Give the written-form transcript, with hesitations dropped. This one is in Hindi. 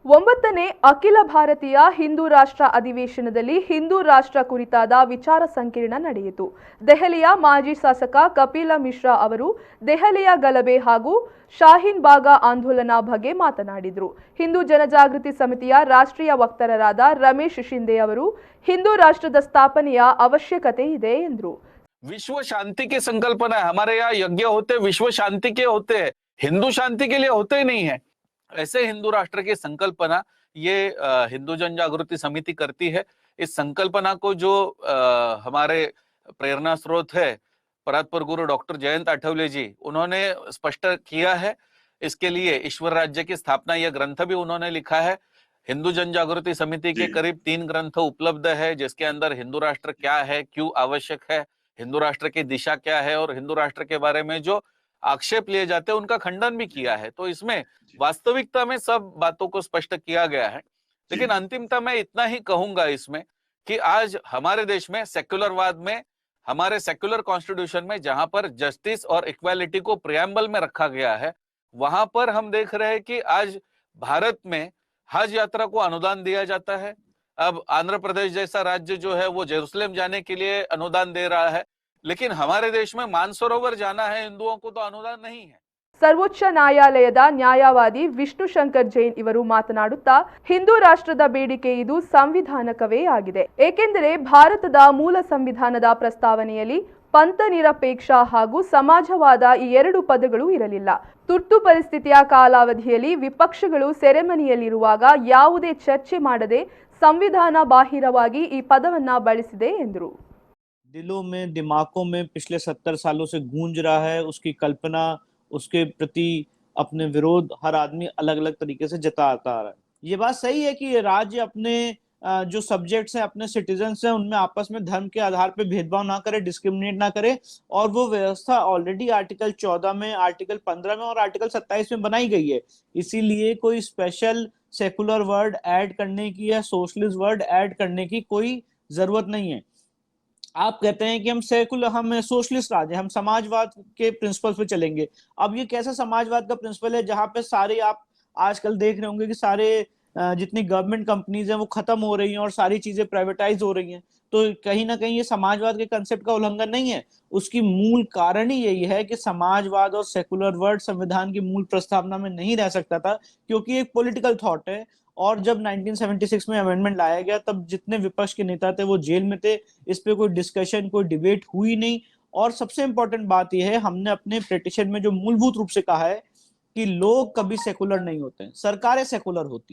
ಒಂಬತ್ತನೇ ಅಖಿಲ ಭಾರತೀಯ ಹಿಂದೂ ರಾಷ್ಟ್ರ ಅಧಿವೇಶನದಲ್ಲಿ ಹಿಂದೂ ರಾಷ್ಟ್ರ ಕುರಿತಾದ ವಿಚಾರ ಸಂಕಿರಣ ನಡೆಯಿತು. ದೆಹಲಿಯ ಮಾಜಿ ಶಾಸಕ ಕಪಿಲ ಮಿಶ್ರಾ ಅವರು ದೆಹಲಿಯ ಗಲಭೆ ಹಾಗೂ ಶಾಹೀನ್ ಬಾಗ ಆಂದೋಲನ ಬಗ್ಗೆ ಮಾತನಾಡಿದರು. ಹಿಂದೂ ಜನಜಾಗೃತಿ ಸಮಿತಿಯ ರಾಷ್ಟ್ರೀಯ ವಕ್ತಾರರಾದ ರಮೇಶ್ ಶಿಂದೆ ಅವರು ಹಿಂದೂ ರಾಷ್ಟ್ರದ ಸ್ಥಾಪನೆಯ ಅವಶ್ಯಕತೆ ಇದೆ ಎಂದರು. विश्व शांति की संकल्पना है, हमारे यहाँ यज्ञ होते विश्व शांति के होते हैं, हिंदू शांति के लिए होते ही नहीं है। ऐसे हिंदू राष्ट्र की संकल्पना ये हिंदू जन जागृति समिति करती है। इस संकल्पना को जो हमारे प्रेरणा स्रोत है परात्पर गुरु डॉक्टर जयंत आठवले जी, उन्होंने स्पष्ट किया है। इसके लिए ईश्वर राज्य की स्थापना यह ग्रंथ भी उन्होंने लिखा है। हिंदू जन जागृति समिति के करीब 3 ग्रंथ उपलब्ध है, जिसके अंदर हिंदू राष्ट्र क्या है, क्यों आवश्यक है, हिंदू राष्ट्र की दिशा क्या है और हिंदू राष्ट्र के बारे में जो आक्षेप लिए जाते हैं उनका खंडन भी किया है। तो इसमें वास्तविकता में सब बातों को स्पष्ट किया गया है। लेकिन अंतिमता मैं इतना ही कहूंगा इसमें कि आज हमारे देश में सेक्युलरवाद में, हमारे सेक्युलर कॉन्स्टिट्यूशन में जहां पर जस्टिस और इक्वालिटी को प्रियम्बल में रखा गया है, वहां पर हम देख रहे हैं कि आज भारत में हज यात्रा को अनुदान दिया जाता है। अब आंध्र प्रदेश जैसा राज्य जो है वो जेरूसलम जाने के लिए अनुदान दे रहा है, लेकिन हमारे देश में मानसरोवर जाना है हिंदुओं को तो अनुदान नहीं है। ಸರ್ವೋಚ್ಚ ನ್ಯಾಯಾಲಯದ ನ್ಯಾಯವಾದಿ ವಿಷ್ಣು ಶಂಕರ್ ಜೈನ್ ಇವರು ಮಾತನಾಡುತ್ತಾ, ಹಿಂದೂ ರಾಷ್ಟ್ರದ ಬೇಡಿಕೆ ಇದು ಸಂವಿಧಾನಕವೇ ಆಗಿದೆ. ಏಕೆಂದರೆ ಭಾರತದ ಮೂಲ ಸಂವಿಧಾನದ ಪ್ರಸ್ತಾವನೆಯಲ್ಲಿ ಪಂಥ ನಿರಪೇಕ್ಷ ಹಾಗೂ ಸಮಾಜವಾದ ಈ ಎರಡು ಪದಗಳು ಇರಲಿಲ್ಲ. ತುರ್ತು ಪರಿಸ್ಥಿತಿಯ ಕಾಲಾವಧಿಯಲ್ಲಿ ವಿಪಕ್ಷಗಳು ಸೆರೆಮನೆಯಲ್ಲಿರುವಾಗ ಯಾವುದೇ ಚರ್ಚೆ ಮಾಡದೆ ಸಂವಿಧಾನ ಬಾಹಿರವಾಗಿ ಈ ಪದವನ್ನ ಬಳಸಿದೆ ಎಂದರು. दिलों में, दिमागों में पिछले 70 सालों से गूंज रहा है। उसकी कल्पना, उसके प्रति अपने विरोध हर आदमी अलग अलग तरीके से जताता आ रहा है। ये बात सही है कि राज्य अपने जो सब्जेक्ट्स हैं, अपने सिटीजन्स हैं, उनमें आपस में धर्म के आधार पर भेदभाव ना करे, डिस्क्रिमिनेट ना करे। और वो व्यवस्था ऑलरेडी आर्टिकल 14 में, आर्टिकल 15 में और आर्टिकल 27 में बनाई गई है। इसीलिए कोई स्पेशल सेकुलर वर्ड ऐड करने की या सोशलिस्ट वर्ड ऐड करने की कोई जरूरत नहीं है। आप कहते हैं कि हम सोशलिस्ट राज्य, हम समाजवाद के प्रिंसिपल पे चलेंगे। अब ये कैसा समाजवाद का प्रिंसिपल है जहां पे सारे, आप आजकल देख रहे होंगे कि सारे जितनी गवर्नमेंट कंपनीज हैं वो खत्म हो रही हैं और सारी चीजें प्राइवेटाइज हो रही हैं। तो कहीं ना कहीं ये समाजवाद के कंसेप्ट का उल्लंघन नहीं है। उसकी मूल कारण ही यही है कि समाजवाद और सेकुलर वर्ड संविधान की मूल प्रस्तावना में नहीं रह सकता था, क्योंकि एक पॉलिटिकल थॉट है। और जब 1976 में अमेंडमेंट लाया गया तब जितने विपक्ष के नेता थे वो जेल में थे। इस पे कोई डिस्कशन, कोई डिबेट हुई नहीं। और सबसे इंपॉर्टेंट बात यह है, हमने अपने पिटीशन में जो मूलभूत रूप से कहा है कि लोग कभी सेकुलर नहीं होते, सरकारें सेकुलर होती।